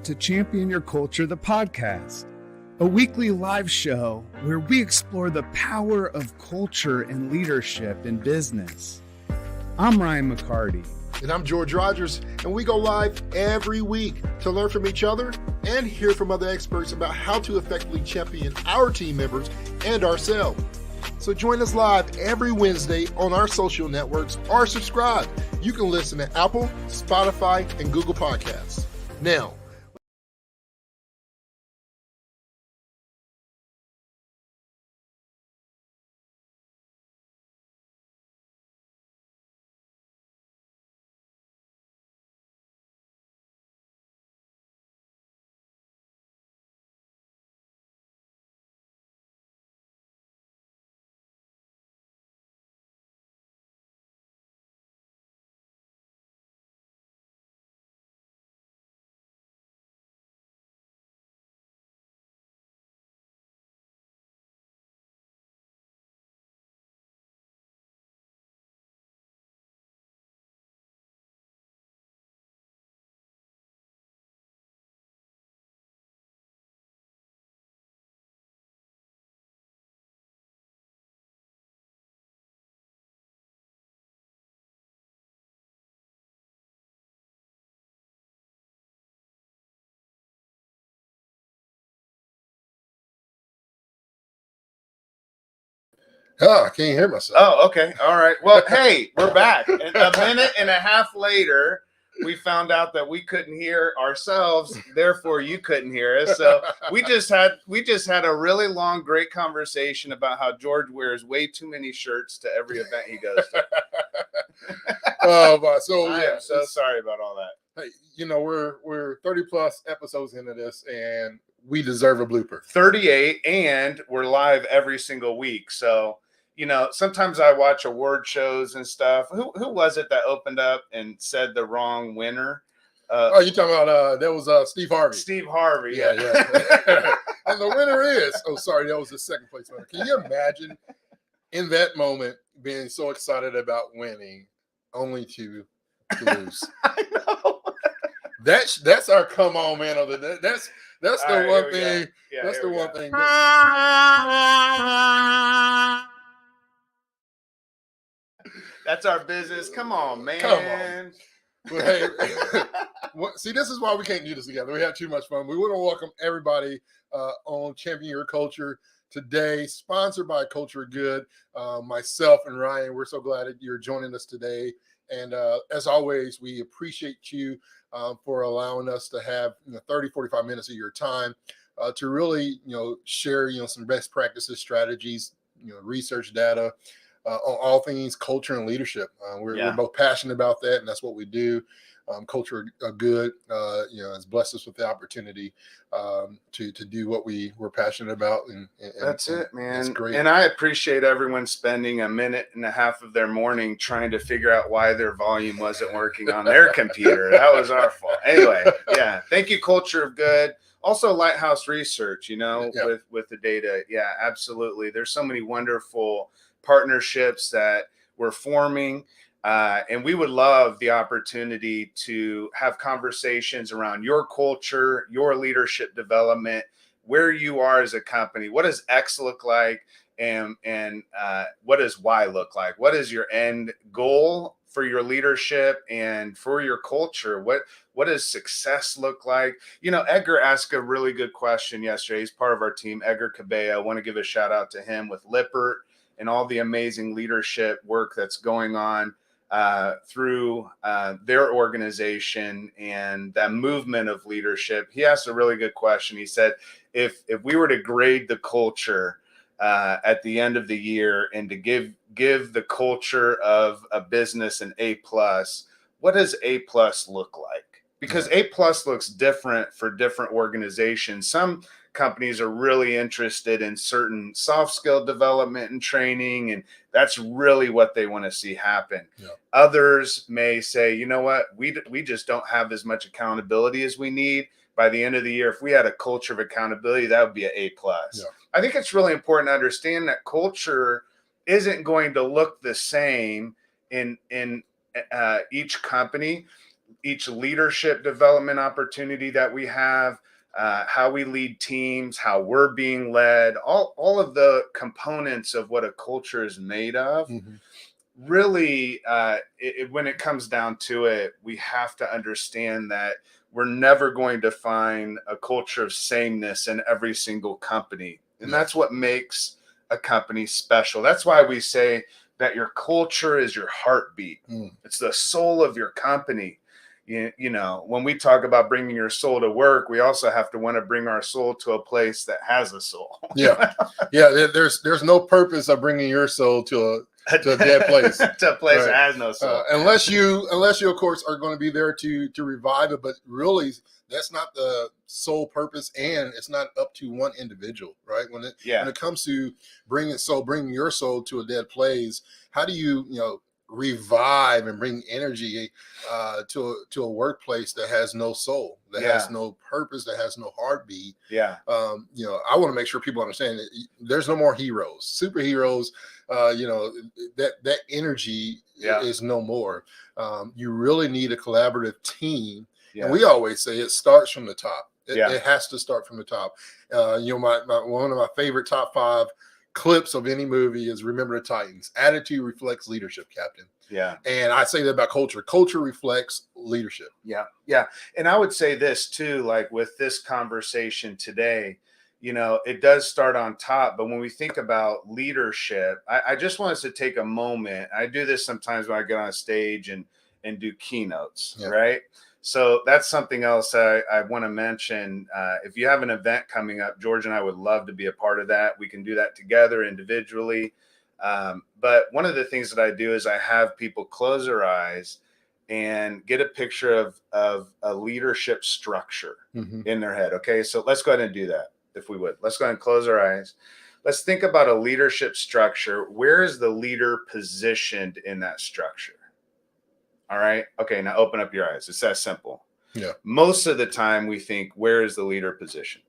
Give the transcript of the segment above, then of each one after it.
to Champion Your Culture, the podcast, a weekly live show where we explore the power of culture and leadership in business. I'm Ryan McCarty. And I'm George Rogers, and we go live every week to learn from each other and hear from other experts about how to effectively champion our team members and ourselves. So join us live every Wednesday on our social networks or subscribe. You can listen to Apple, Spotify, and Google Podcasts. Now, I can't hear myself. Oh, okay. All right. Well, hey, we're back. And a minute and a half later, we found out that we couldn't hear ourselves. Therefore, you couldn't hear us. So we just had a really long, great conversation about how George wears way too many shirts to every event he goes to. I am so sorry about all that. Hey, you know, we're 30 plus episodes into this, and we deserve a blooper. 38, and we're live every single week. So, you know, sometimes I watch award shows and stuff. Who was it that opened up and said the wrong winner? You talking about that was Steve Harvey. Steve Harvey, yeah. And the winner is that was the second place winner. Can you imagine in that moment being so excited about winning only to lose? I know. That's our come on man of the day. That's the right, one thing. Yeah, that's the one thing. That's our business. Come on, man. Come on. But hey, see, this is why we can't do this together. We have too much fun. We want to welcome everybody on Champion Your Culture today, sponsored by Culture Good. Myself and Ryan, we're so glad that you're joining us today. And as always, we appreciate you for allowing us to have 30, 45 minutes of your time to really, share, some best practices, strategies, research data on all things culture and leadership. We're both passionate about that, and that's what we do. Culture Good, has blessed us with the opportunity to do what we're passionate about. And that's it, man. It's great. And I appreciate everyone spending a minute and a half of their morning trying to figure out why their volume wasn't working on their computer. That was our fault. Anyway, yeah. Thank you, Culture Good. Also, Lighthouse Research, with the data. Yeah, absolutely. There's so many wonderful partnerships that we're forming. And we would love the opportunity to have conversations around your culture, your leadership development, where you are as a company. What does X look like? And what does Y look like? What is your end goal for your leadership and for your culture? What does success look like? Edgar asked a really good question yesterday. He's part of our team, Edgar Cabello. I want to give a shout out to him with Lippert and all the amazing leadership work that's going on through their organization and that movement of leadership. He asked a really good question. He said, if we were to grade the culture at the end of the year and to give the culture of a business an A+, what does A+ look like? Because A+ looks different for different organizations. Some companies are really interested in certain soft skill development and training, and that's really what they want to see happen. Yeah. Others may say, you know what, we just don't have as much accountability as we need. By the end of the year, if we had a culture of accountability, that would be an A+. Yeah. I think it's really important to understand that culture isn't going to look the same in each company. each leadership development opportunity that we have, how we lead teams, how we're being led, all of the components of what a culture is made of. Mm-hmm. Really, when it comes down to it, we have to understand that we're never going to find a culture of sameness in every single company. And that's what makes a company special. That's why we say that your culture is your heartbeat. It's the soul of your company. You know, when we talk about bringing your soul to work, we also have to want to bring our soul to a place that has a soul. Yeah. There's no purpose of bringing your soul to a dead place, to a place that has no soul. Unless you, of course, are going to be there to revive it. But really, that's not the sole purpose, and it's not up to one individual, right? When it comes to bringing your soul to a dead place, how do you revive and bring energy to a workplace that has no soul, that has no purpose, that has no heartbeat? I want to make sure people understand that there's no more heroes, superheroes. That energy is no more. You really need a collaborative team. And we always say it starts from the top. It has to start from the top. One of my favorite top 5 clips of any movie is Remember the Titans. Attitude reflects leadership, Captain. Yeah. And I say that about culture. Culture reflects leadership. Yeah. And I would say this too, like with this conversation today, it does start on top. But when we think about leadership, I just want us to take a moment. I do this sometimes when I get on stage and do keynotes, right? So that's something else I want to mention. If you have an event coming up, George and I would love to be a part of that. We can do that together individually. But one of the things that I do is I have people close their eyes and get a picture of a leadership structure in their head. Okay, so let's go ahead and do that, if we would. Let's go ahead and close our eyes. Let's think about a leadership structure. Where is the leader positioned in that structure? All right. Okay. Now open up your eyes. It's that simple. Yeah. Most of the time we think, where is the leader positioned?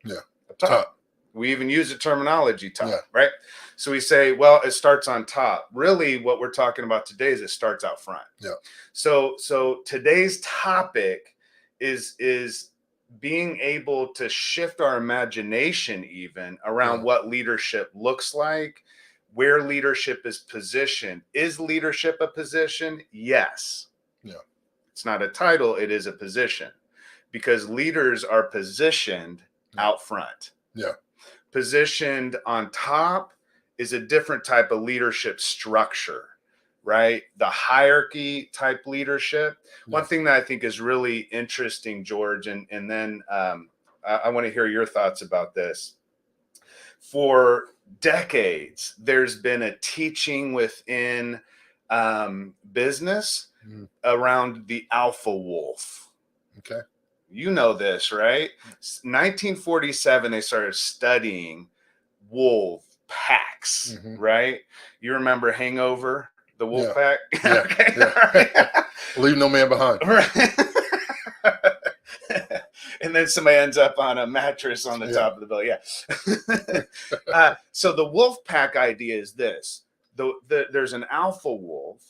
Yeah. Up top. We even use the terminology top, right? So we say, well, it starts on top. Really what we're talking about today is it starts out front. Yeah. So today's topic is being able to shift our imagination even around what leadership looks like, where leadership is positioned. Is leadership a position? Yes. Yeah. It's not a title, it is a position, because leaders are positioned out front. Yeah. Positioned on top is a different type of leadership structure, right? The hierarchy type leadership. One thing that I think is really interesting, George, and then I want to hear your thoughts about this. For decades, there's been a teaching within business around the alpha wolf. Okay. You know this, right? 1947, they started studying wolf packs, right? You remember Hangover, the wolf pack? Yeah. Okay. Yeah. Leave no man behind. Right. And then somebody ends up on a mattress on the top of the building. Yeah. So the wolf pack idea is this. There's an alpha wolf,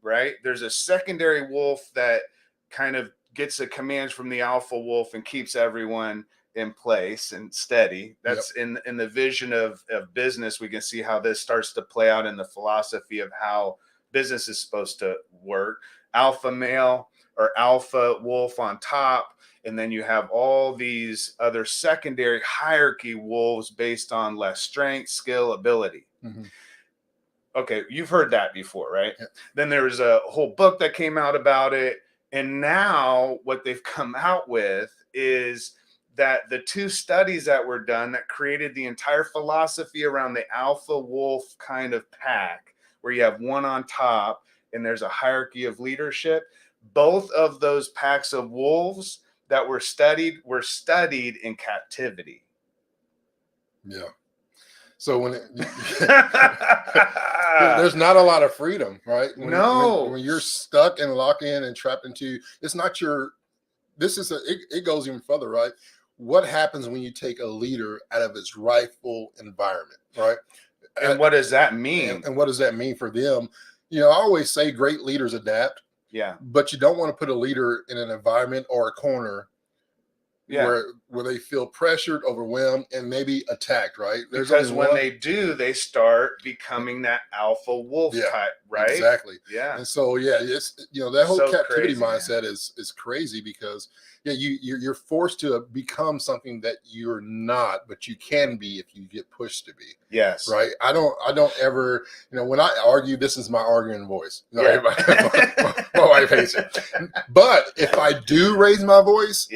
right? There's a secondary wolf that kind of gets the commands from the alpha wolf and keeps everyone in place and steady. That's in the vision of business. We can see how this starts to play out in the philosophy of how business is supposed to work. Alpha male or alpha wolf on top. And then you have all these other secondary hierarchy wolves based on less strength, skill, ability. Okay, you've heard that before, right? Yeah. Then there was a whole book that came out about it. And now what they've come out with is that the 2 studies that were done that created the entire philosophy around the alpha wolf kind of pack, where you have one on top and there's a hierarchy of leadership. Both of those packs of wolves that were studied in captivity. Yeah. So when there's not a lot of freedom, right? When you're stuck and locked in and trapped into, it's not your, it goes even further, right? What happens when you take a leader out of its rightful environment, right? And what does that mean? And what does that mean for them? I always say great leaders adapt. Yeah. But you don't want to put a leader in an environment or a corner Yeah. where they feel pressured, overwhelmed, and maybe attacked, right? Because when they do, they start becoming that alpha wolf type, right? Exactly. Yeah. And so, it's that whole So captivity crazy, mindset is crazy because you're forced to become something that you're not, but you can be if you get pushed to be. Yes. Right. I don't ever, when I argue, this is my arguing voice. Yeah. My wife hates it. But if I do raise my voice,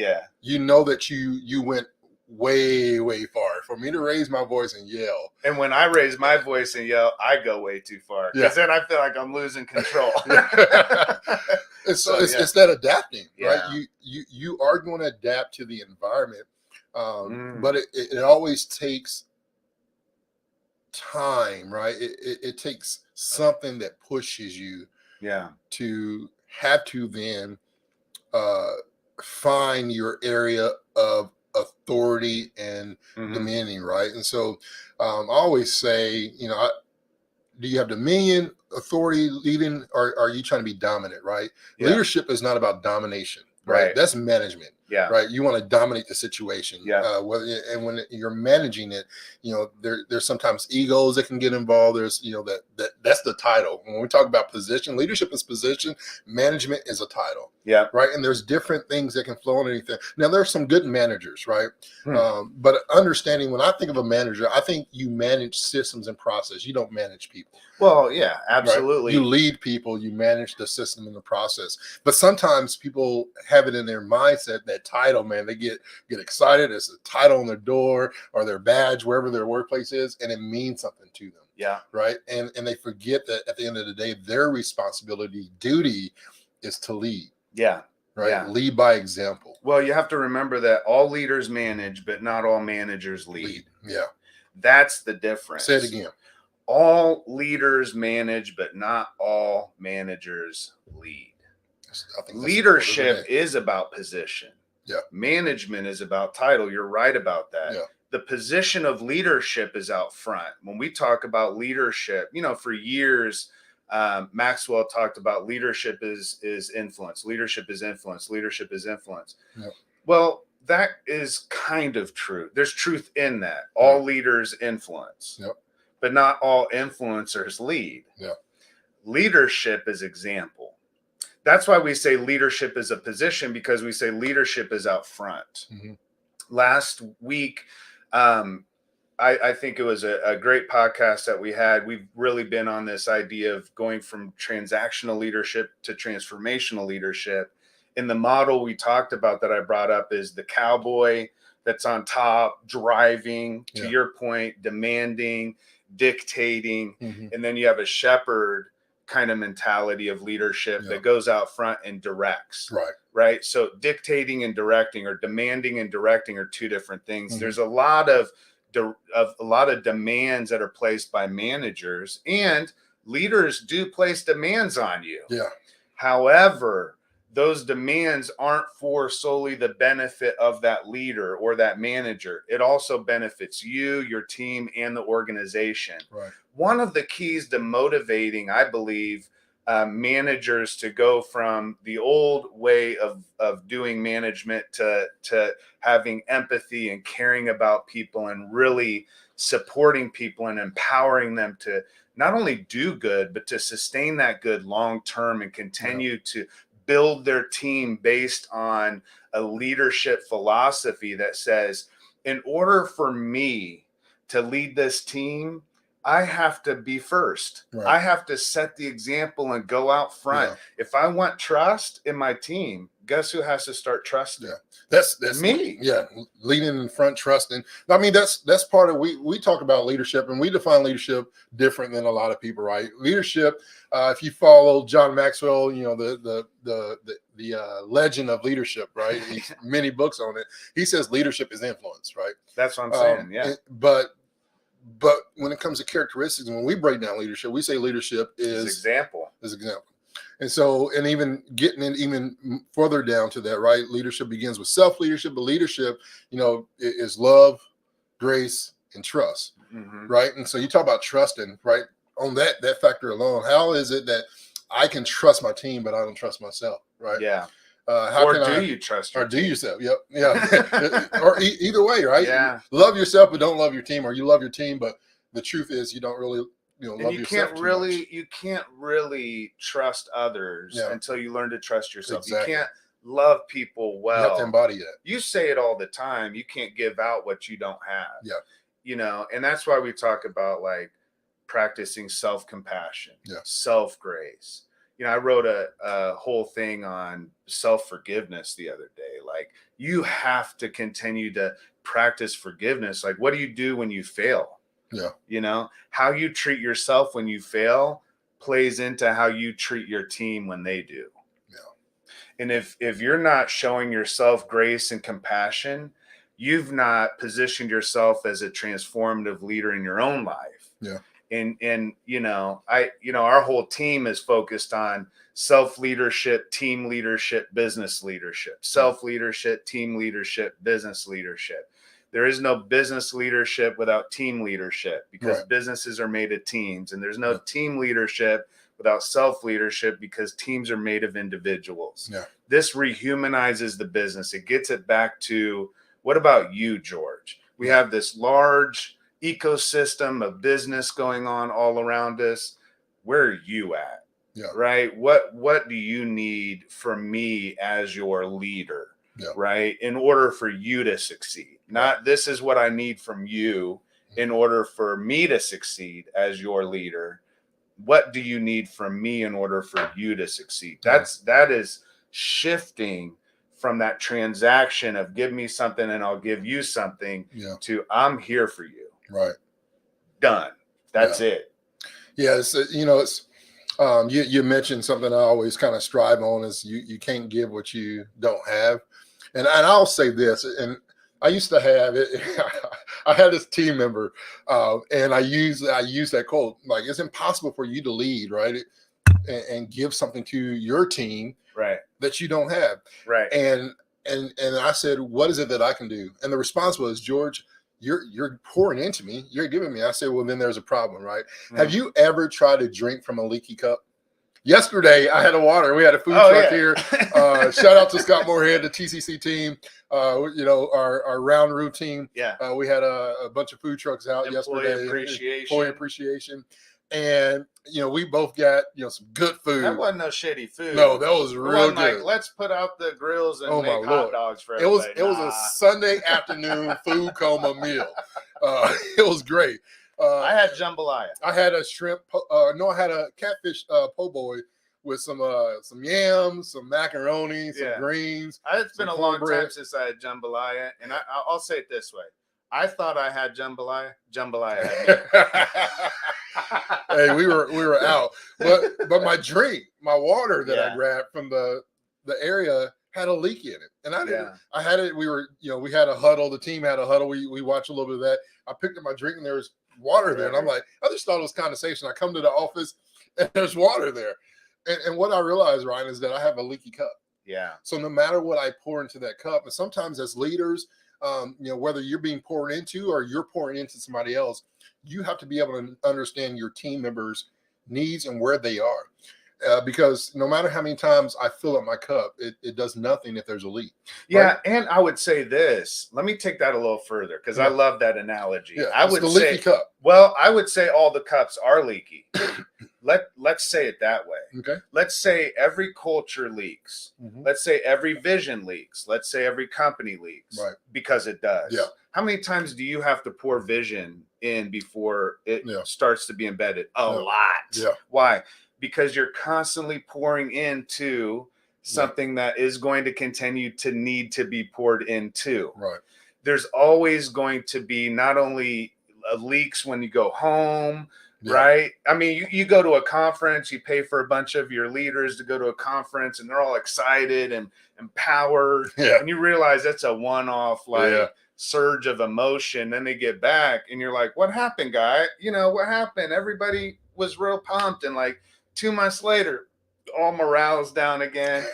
you know that you went way, way far. For me to raise my voice and yell. And when I raise my voice and yell, I go way too far. Because then I feel like I'm losing control. It's that adapting, right? Yeah. You are going to adapt to the environment. But it always takes time, right? It takes something that pushes you to have to then find your area of authority and dominion, right? And so I always say, do you have dominion, authority, leading, or are you trying to be dominant, right? Leadership is not about domination, right? That's management. Right. You want to dominate the situation. And when you're managing it, there's sometimes egos that can get involved. There's, that's the title. When we talk about position, leadership is position, management is a title. Yeah. Right. And there's different things that can flow underneath that. Now, there's some good managers, right? But understanding, when I think of a manager, I think you manage systems and process. You don't manage people. Well, yeah, absolutely. Right? You lead people, you manage the system and the process. But sometimes people have it in their mindset, that title, man, they get excited. It's a title on their door or their badge, wherever their workplace is, and it means something to them. Yeah. Right. And they forget that at the end of the day, their responsibility, duty is to lead. Yeah. Right. Yeah. Lead by example. Well, you have to remember that all leaders manage, but not all managers lead. Yeah. That's the difference. Say it again. All leaders manage, but not all managers lead. Leadership is about position. Yeah. Management is about title. You're right about that. Yeah. The position of leadership is out front. When we talk about leadership, for years, Maxwell talked about leadership is influence. Leadership is influence. Leadership is influence. Yeah. Well, that is kind of true. There's truth in that. All leaders influence. Yep. But not all influencers lead. Yeah. Leadership is example. That's why we say leadership is a position, because we say leadership is out front. Last week, I think it was a great podcast that we had. We've really been on this idea of going from transactional leadership to transformational leadership. In the model we talked about that I brought up is the cowboy that's on top, driving, to your point, demanding, dictating, and then you have a shepherd kind of mentality of leadership that goes out front and directs. Right. So dictating and directing, or demanding and directing, are two different things. There's a lot of demands that are placed by managers, and leaders do place demands on you. Yeah. However, those demands aren't for solely the benefit of that leader or that manager. It also benefits you, your team, and the organization. Right. One of the keys to motivating, I believe, managers to go from the old way of doing management to having empathy and caring about people and really supporting people and empowering them to not only do good, but to sustain that good long term and continue to build their team based on a leadership philosophy that says, in order for me to lead this team, I have to be first. Right. I have to set the example and go out front. Yeah. If I want trust in my team, guess who has to start trusting? Yeah. That's me. Yeah. Leading in front, trusting. I mean, that's part of, we talk about leadership, and we define leadership different than a lot of people, right? Leadership, if you follow John Maxwell, the legend of leadership, right? He's many books on it. He says leadership is influence, right? That's what I'm saying. Yeah. But when it comes to characteristics, when we break down leadership, we say leadership is example. And so, and even getting in even further down to that, right? Leadership begins with self-leadership, but leadership, is love, grace, and trust, right? And so you talk about trusting, right? On that factor alone, how is it that I can trust my team, but I don't trust myself, right? Yeah. How Or can do I, you trust or your do team? yourself? Yep. Yeah. Or either way, right? Yeah. Love yourself, but don't love your team, or you love your team, but the truth is you don't really, And love you yourself can't too really much. you can't really trust others Yeah. until you learn to trust yourself. Exactly. You can't love people You have to well. embody that. You say it all the time. You can't give out what you don't have. Yeah. And that's why we talk about like practicing self-compassion, Yeah. self-grace. I wrote a whole thing on self-forgiveness the other day. Like, you have to continue to practice forgiveness. Like, what do you do when you fail? Yeah. How you treat yourself when you fail plays into how you treat your team when they do. Yeah. And if you're not showing yourself grace and compassion, you've not positioned yourself as a transformative leader in your own life. Yeah. And our whole team is focused on self-leadership, team leadership, business leadership, self-leadership, team leadership, business leadership. There is no business leadership without team leadership, because businesses are made of teams, and there's no team leadership without self-leadership, because teams are made of individuals. Yeah. This rehumanizes the business. It gets it back to, what about you, George? We have this large ecosystem of business going on all around us. Where are you at? Yeah. Right? What do you need from me as your leader? Yeah. Right? In order for you to succeed. Not, this is what I need from you in order for me to succeed as your leader. What do you need from me in order for you to succeed? That is shifting from that transaction of give me something and I'll give you something to I'm here for you. Right. Done. That's it. Yeah. It's, you mentioned something I always kind of strive on is you can't give what you don't have. And I'll say this, and I used to have it. I had this team member, and I use that quote, like, it's impossible for you to lead, right? And give something to your team that you don't have. Right. And I said, what is it that I can do? And the response was, George, you're pouring into me. You're giving me. I said, well, then there's a problem, right? Have you ever tried to drink from a leaky cup? Yesterday, I had a water. We had a food truck here. Shout out to Scott Moorhead, the TCC team. Our round routine. Yeah. We had a bunch of food trucks out yesterday. Employee appreciation. And, we both got, some good food. That wasn't no shitty food. No, that was real good. Like, let's put out the grills and make hot dogs for everybody. It was a Sunday afternoon food coma meal. It was great. I had jambalaya. I had a shrimp. I had a catfish po' boy with some yams, some macaroni, some greens. It's been a long time since I had jambalaya, and I'll say it this way: I thought I had jambalaya. Jambalaya had me. Hey, we were out, but my water that I grabbed from the area had a leak in it, and I didn't. I had it. We had a huddle. The team had a huddle. We watched a little bit of that. I picked up my drink, and there was water there, and I'm like, I just thought it was condensation. I come to the office, and there's water there, and what I realized, Ryan, is that I have a leaky cup. Yeah. So no matter what I pour into that cup, and sometimes as leaders, whether you're being poured into or you're pouring into somebody else, you have to be able to understand your team members' needs and where they are. Because no matter how many times I fill up my cup, it does nothing if there's a leak. Yeah, right? And I would say this. Let me take that a little further, because I love that analogy. Yeah, I would the say leaky cup. Well, I would say all the cups are leaky. Let's say it that way. Okay. Let's say every culture leaks. Mm-hmm. Let's say every vision leaks. Let's say every company leaks. Right. Because it does. Yeah. How many times do you have to pour vision in before it starts to be embedded? A lot. Yeah. Why? Because you're constantly pouring into something that is going to continue to need to be poured into. Right. There's always going to be not only leaks when you go home, right? I mean, you go to a conference, you pay for a bunch of your leaders to go to a conference, and they're all excited and empowered. Yeah. And you realize that's a one-off surge of emotion. Then they get back, and you're like, what happened, guy? What happened? Everybody was real pumped, and 2 months later, all morale's down again.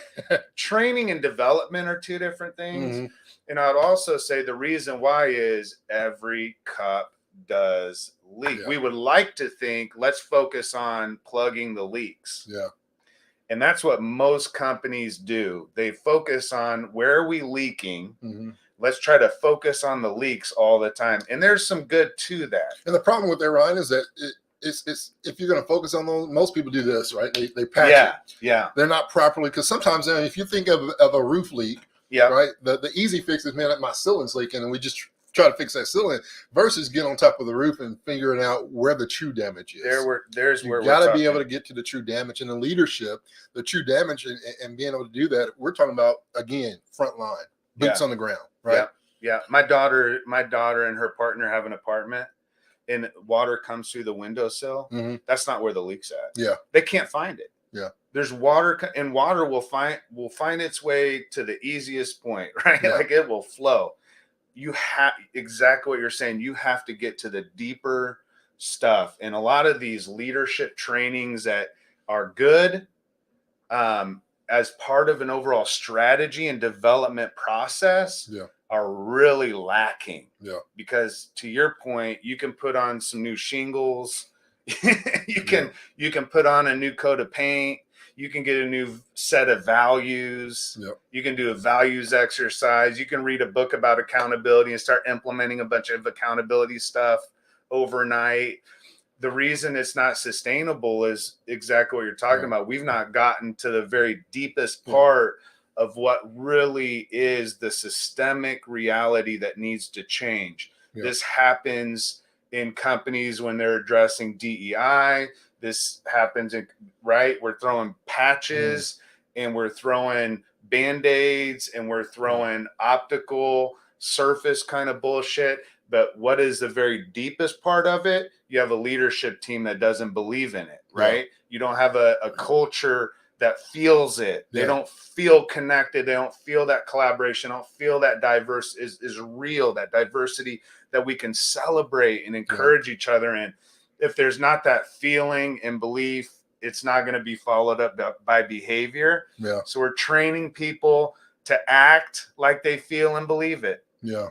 Training and development are two different things. Mm-hmm. And I'd also say the reason why is every cup does leak. Yeah. We would like to think, let's focus on plugging the leaks. Yeah. And that's what most companies do. They focus on where are we leaking. Mm-hmm. Let's try to focus on the leaks all the time. And there's some good to that. And the problem with that, Ryan, is that it's if you're going to focus on those, most people do this, right? They patch it. Yeah. They're not properly, because sometimes if you think of a roof leak, right? The easy fix is, man, my ceiling's leaking, and we just try to fix that ceiling, versus get on top of the roof and figuring out where the true damage is. You got to be able to get to the true damage. And the leadership, the true damage, and being able to do that, we're talking about, again, front line, boots on the ground, right? Yeah. My daughter and her partner have an apartment, and water comes through the windowsill. Mm-hmm. That's not where the leak's at. Yeah. They can't find it. Yeah. There's water, and water will find its way to the easiest point, right? Yeah. Like it will flow. You have exactly what you're saying. You have to get to the deeper stuff. And a lot of these leadership trainings that are good as part of an overall strategy and development process are really lacking. Yeah. Because to your point, you can put on some new shingles. you can put on a new coat of paint. You can get a new set of values. Yep. You can do a values exercise. You can read a book about accountability and start implementing a bunch of accountability stuff overnight. The reason it's not sustainable is exactly what you're talking about. We've not gotten to the very deepest part of what really is the systemic reality that needs to change. Yep. This happens in companies when they're addressing DEI. This happens we're throwing patches and we're throwing Band-Aids and we're throwing optical surface kind of bullshit. But what is the very deepest part of it? You have a leadership team that doesn't believe in it, right? Yeah. You don't have a culture that feels it. They don't feel connected. They don't feel that collaboration. They don't feel that diverse is real, that diversity that we can celebrate and encourage each other in. If there's not that feeling and belief, it's not going to be followed up by behavior. Yeah. So we're training people to act like they feel and believe it. Yeah.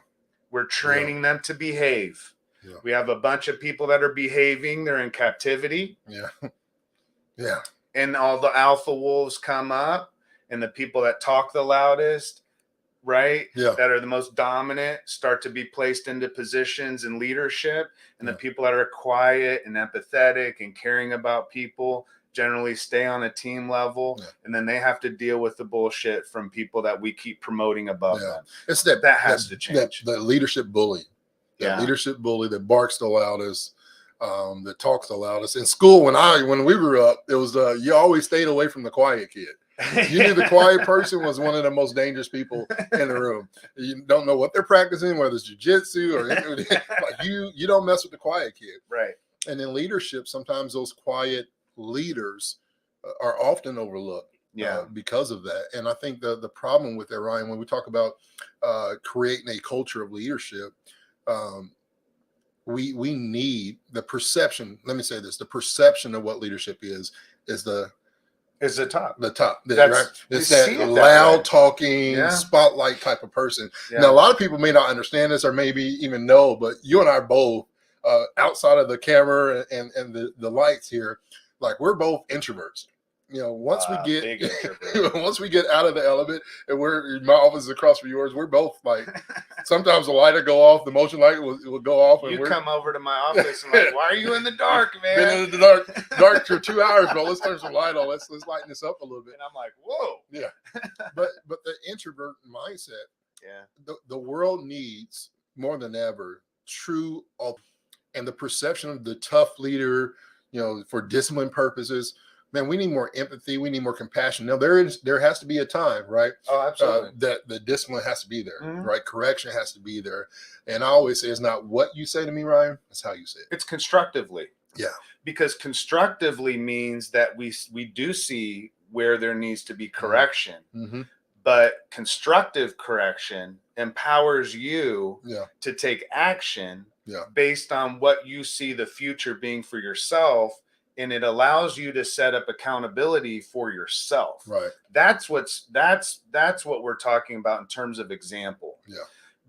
We're training them to behave. Yeah. We have a bunch of people that are behaving. They're in captivity. Yeah. Yeah. And all the alpha wolves come up, and the people that talk the loudest, right? Yeah. That are the most dominant start to be placed into positions in leadership. And the people that are quiet and empathetic and caring about people generally stay on a team level. Yeah. And then they have to deal with the bullshit from people that we keep promoting above them. It's that has to change. That leadership bully. That leadership bully that barks the loudest, that talks the loudest. In school, when we grew up, it was you always stayed away from the quiet kid. You knew the quiet person was one of the most dangerous people in the room. You don't know what they're practicing, whether it's jujitsu or like you don't mess with the quiet kid. Right. And in leadership, sometimes those quiet leaders are often overlooked because of that. And I think the problem with that, Ryan, when we talk about creating a culture of leadership, we need the perception. Let me say this: the perception of what leadership is the top. Right? It's that loud talking, spotlight type of person. Yeah. Now, a lot of people may not understand this or maybe even know, but you and I are both outside of the camera and the lights here, like we're both introverts. You know, once we get out of the element, and my office is across from yours, we're both like, sometimes the light will go off, the motion light will go off. And you come over to my office and like, why are you in the dark, man? Been in the dark for 2 hours, bro. Let's turn some light on. Let's lighten this up a little bit. And I'm like, whoa. Yeah. But the introvert mindset, the world needs more than ever true, and the perception of the tough leader, you know, for discipline purposes. Man, we need more empathy. We need more compassion. Now, there has to be a time, right? Oh, absolutely. That the discipline has to be there, right? Correction has to be there. And I always say it's not what you say to me, Ryan. It's how you say it. It's constructively. Yeah. Because constructively means that we do see where there needs to be correction. Mm-hmm. But constructive correction empowers you to take action based on what you see the future being for yourself. And it allows you to set up accountability for yourself. Right. That's what we're talking about in terms of example. Yeah.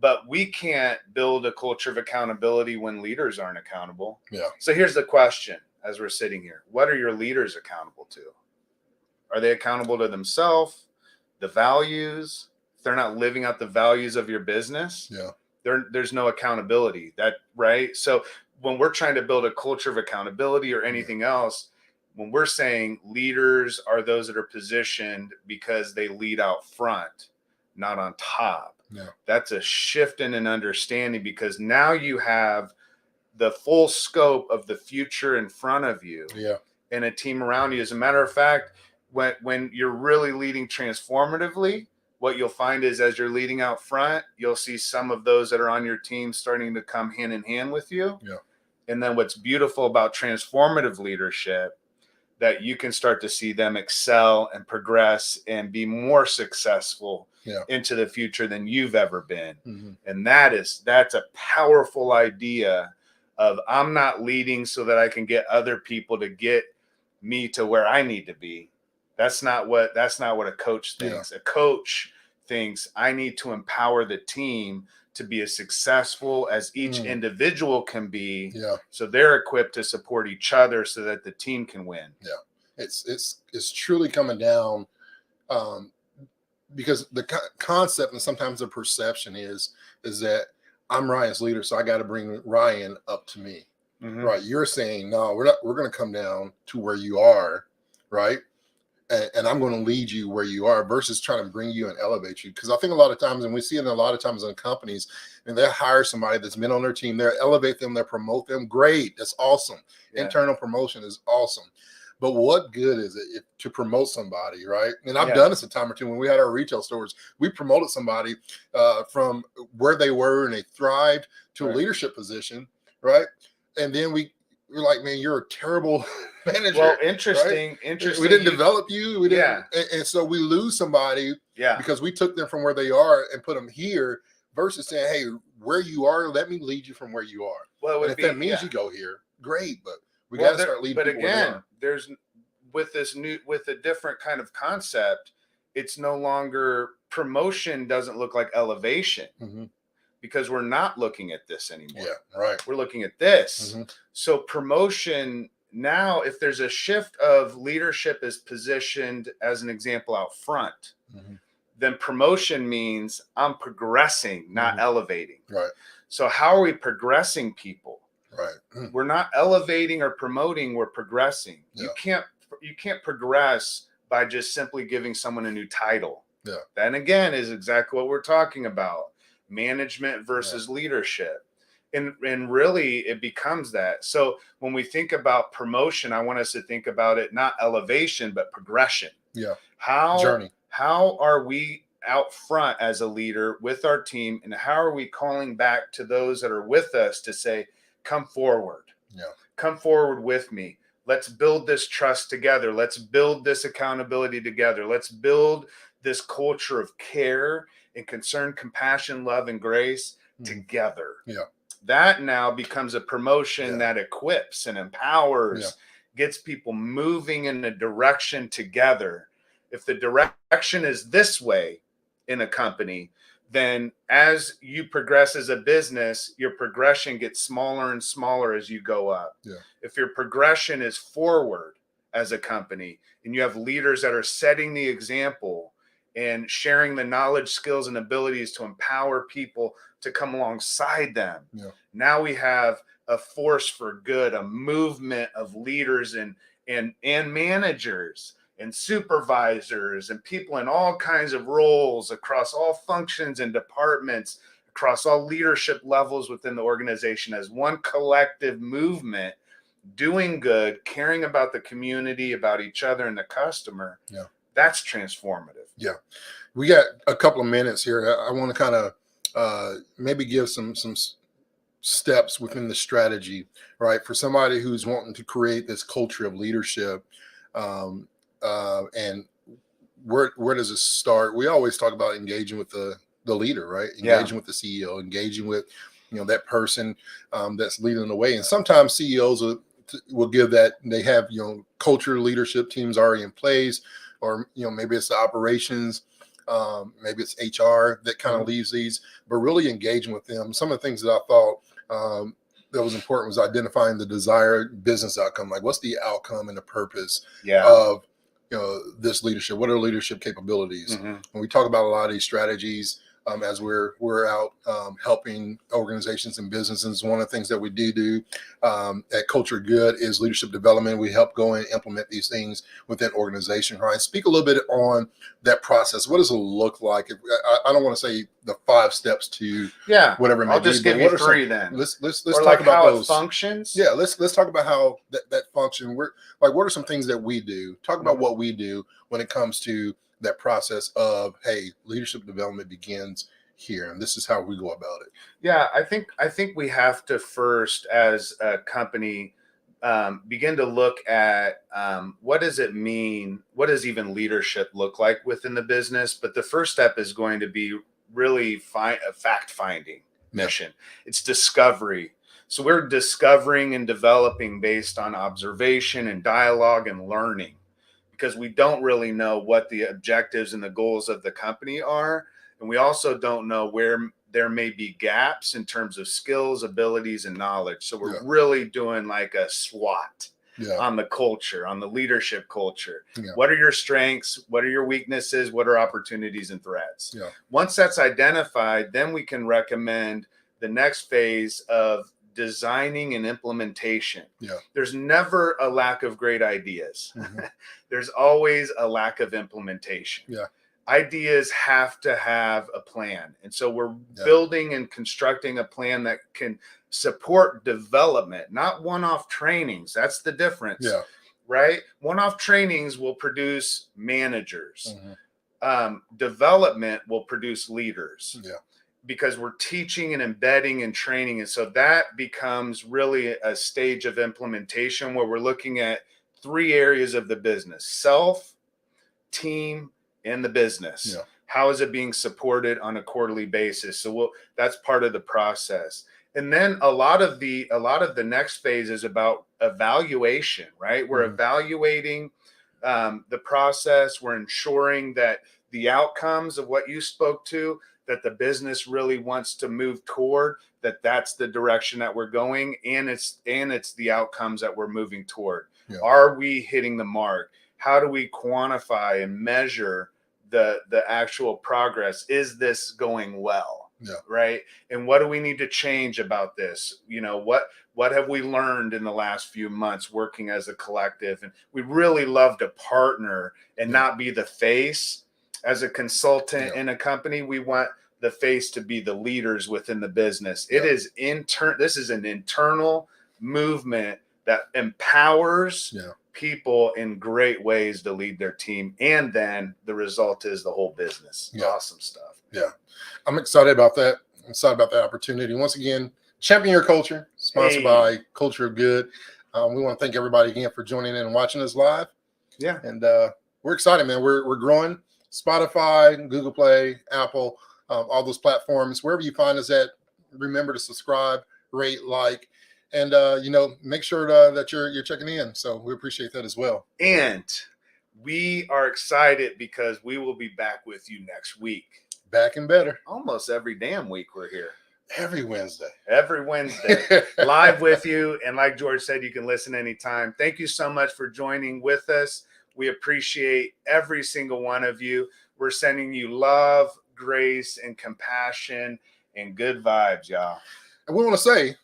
But we can't build a culture of accountability when leaders aren't accountable. Yeah. So here's the question as we're sitting here. What are your leaders accountable to? Are they accountable to themselves, the values? If they're not living out the values of your business, there's no accountability. Right? So when we're trying to build a culture of accountability or anything else, when we're saying leaders are those that are positioned because they lead out front, not on top. That's a shift in an understanding, because now you have the full scope of the future in front of you and a team around you. As a matter of fact, when you're really leading transformatively, what you'll find is as you're leading out front, you'll see some of those that are on your team starting to come hand in hand with you. And then what's beautiful about transformative leadership, that you can start to see them excel and progress and be more successful into the future than you've ever been. And that's a powerful idea of, I'm not leading so that I can get other people to get me to where I need to be. That's not what a coach thinks. A coach thinks, I need to empower the team to be as successful as each individual can be. So they're equipped to support each other so that the team can win. It's truly coming down, because the concept and sometimes the perception is that I'm Ryan's leader, so I got to bring Ryan up to me. Right? You're saying, no, we're going to come down to where you are, right? And I'm going to lead you where you are, versus trying to bring you and elevate you. Because I think a lot of times, and we see it a lot of times in companies, and they'll hire somebody that's been on their team, they'll elevate them, they'll promote them. Great. That's awesome. Internal promotion is awesome. But what good is it to promote somebody, right? And I've done this a time or two when we had our retail stores. We promoted somebody from where they were and they thrived to a leadership position, right? And then we're like, man, you're a terrible manager. Well, interesting. We didn't develop you. We didn't, and so we lose somebody because we took them from where they are and put them here, versus saying, hey, where you are, let me lead you from where you are. Well, and if that means you go here, great. But we got to start leading. But again, there's with a different kind of concept, it's no longer promotion. Doesn't look like elevation. Because we're not looking at this anymore. We're looking at this. So promotion now, if there's a shift of leadership is positioned as an example out front, then promotion means I'm progressing, not elevating. So how are we progressing people? We're not elevating or promoting, we're progressing. You can't progress by just simply giving someone a new title. Then again is exactly what we're talking about. Management versus leadership. And really it becomes that. So when we think about promotion, I want us to think about it not elevation, but progression. How are we out front as a leader with our team, and how are we calling back to those that are with us to say, come forward. Come forward with me. Let's build this trust together. Let's build this accountability together. Let's build this culture of care and concern, compassion, love, and grace together. That now becomes a promotion that equips and empowers, gets people moving in a direction together. If the direction is this way in a company, then as you progress as a business, your progression gets smaller and smaller as you go up. If your progression is forward as a company, and you have leaders that are setting the example and sharing the knowledge, skills, and abilities to empower people to come alongside them. Now we have a force for good, a movement of leaders and managers and supervisors and people in all kinds of roles across all functions and departments, across all leadership levels within the organization, as one collective movement, doing good, caring about the community, about each other and the customer. That's transformative. We got a couple of minutes here. I want to kind of maybe give some steps within the strategy, right? For somebody who's wanting to create this culture of leadership, and where does it start? We always talk about engaging with the leader, right? Engaging with the CEO, engaging with, that person that's leading the way. And sometimes CEOs will give that. They have, culture leadership teams already in place, or, maybe it's the operations, maybe it's HR that kind of leads these, but really engaging with them. Some of the things that I thought that was important was identifying the desired business outcome. Like, what's the outcome and the purpose this leadership? What are leadership capabilities? Mm-hmm. When we talk about a lot of these strategies, as we're out helping organizations and businesses, one of the things that we do at Culture Good is leadership development. We help go and implement these things within organization. Ryan, speak a little bit on that process. What does it look like? I don't want to say the 5 steps to whatever it may be. I'll just give you 3 then. Let's or talk like about how those. It functions. Yeah, let's talk about how that function. What are some things that we do? Talk about what we do when it comes to that process of, hey, leadership development begins here, and this is how we go about it. Yeah, I think we have to first, as a company, begin to look at what does it mean? What does even leadership look like within the business? But the first step is going to be really a fact-finding mission. It's discovery. So we're discovering and developing based on observation and dialogue and learning, because we don't really know what the objectives and the goals of the company are. And we also don't know where there may be gaps in terms of skills, abilities, and knowledge. So we're really doing like a SWOT on the culture, on the leadership culture. Yeah. What are your strengths? What are your weaknesses? What are opportunities and threats? Yeah. Once that's identified, then we can recommend the next phase of designing and implementation. Yeah. There's never a lack of great ideas. Mm-hmm. There's always a lack of implementation. Yeah. Ideas have to have a plan. And so we're building and constructing a plan that can support development, not one-off trainings. That's the difference. Yeah. Right? One-off trainings will produce managers. Mm-hmm. Development will produce leaders. Yeah. Because we're teaching and embedding and training. And so that becomes really a stage of implementation where we're looking at 3 areas of the business: self, team, and the business. Yeah. How is it being supported on a quarterly basis? So that's part of the process. And then a lot of the next phase is about evaluation, right? We're evaluating the process. We're ensuring that the outcomes of what you spoke to, that the business really wants to move toward, that's the direction that we're going, and it's the outcomes that we're moving toward. Yeah. Are we hitting the mark? How do we quantify and measure the actual progress? Is this going well? Yeah. Right. And what do we need to change about this? What have we learned in the last few months working as a collective? And we really love to partner and not be the face. As a consultant in a company, we want the face to be the leaders within the business. It is this is an internal movement that empowers people in great ways to lead their team. And then the result is the whole business. Yeah. Awesome stuff. Yeah. I'm excited about that. I'm excited about that opportunity. Once again, Champion Your Culture, sponsored by Culture of Good. We want to thank everybody again for joining in and watching us live. Yeah. And we're excited, man. We're growing. Spotify, Google Play, Apple, all those platforms, wherever you find us at, remember to subscribe, rate, like, and make sure that you're checking in. So we appreciate that as well. And we are excited because we will be back with you next week. Back and better. Almost every damn week we're here. Every Wednesday. Live with you. And like George said, you can listen anytime. Thank you so much for joining with us. We appreciate every single one of you. We're sending you love, grace, and compassion and good vibes, y'all. And we want to say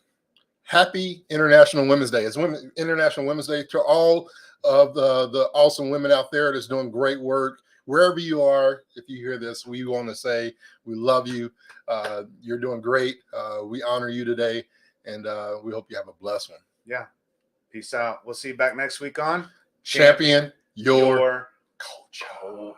happy International Women's Day. It's International Women's Day to all of the awesome women out there that's doing great work. Wherever you are, if you hear this, we want to say we love you. You're doing great. We honor you today, and we hope you have a blessed one. Yeah. Peace out. We'll see you back next week on Champion Your Culture.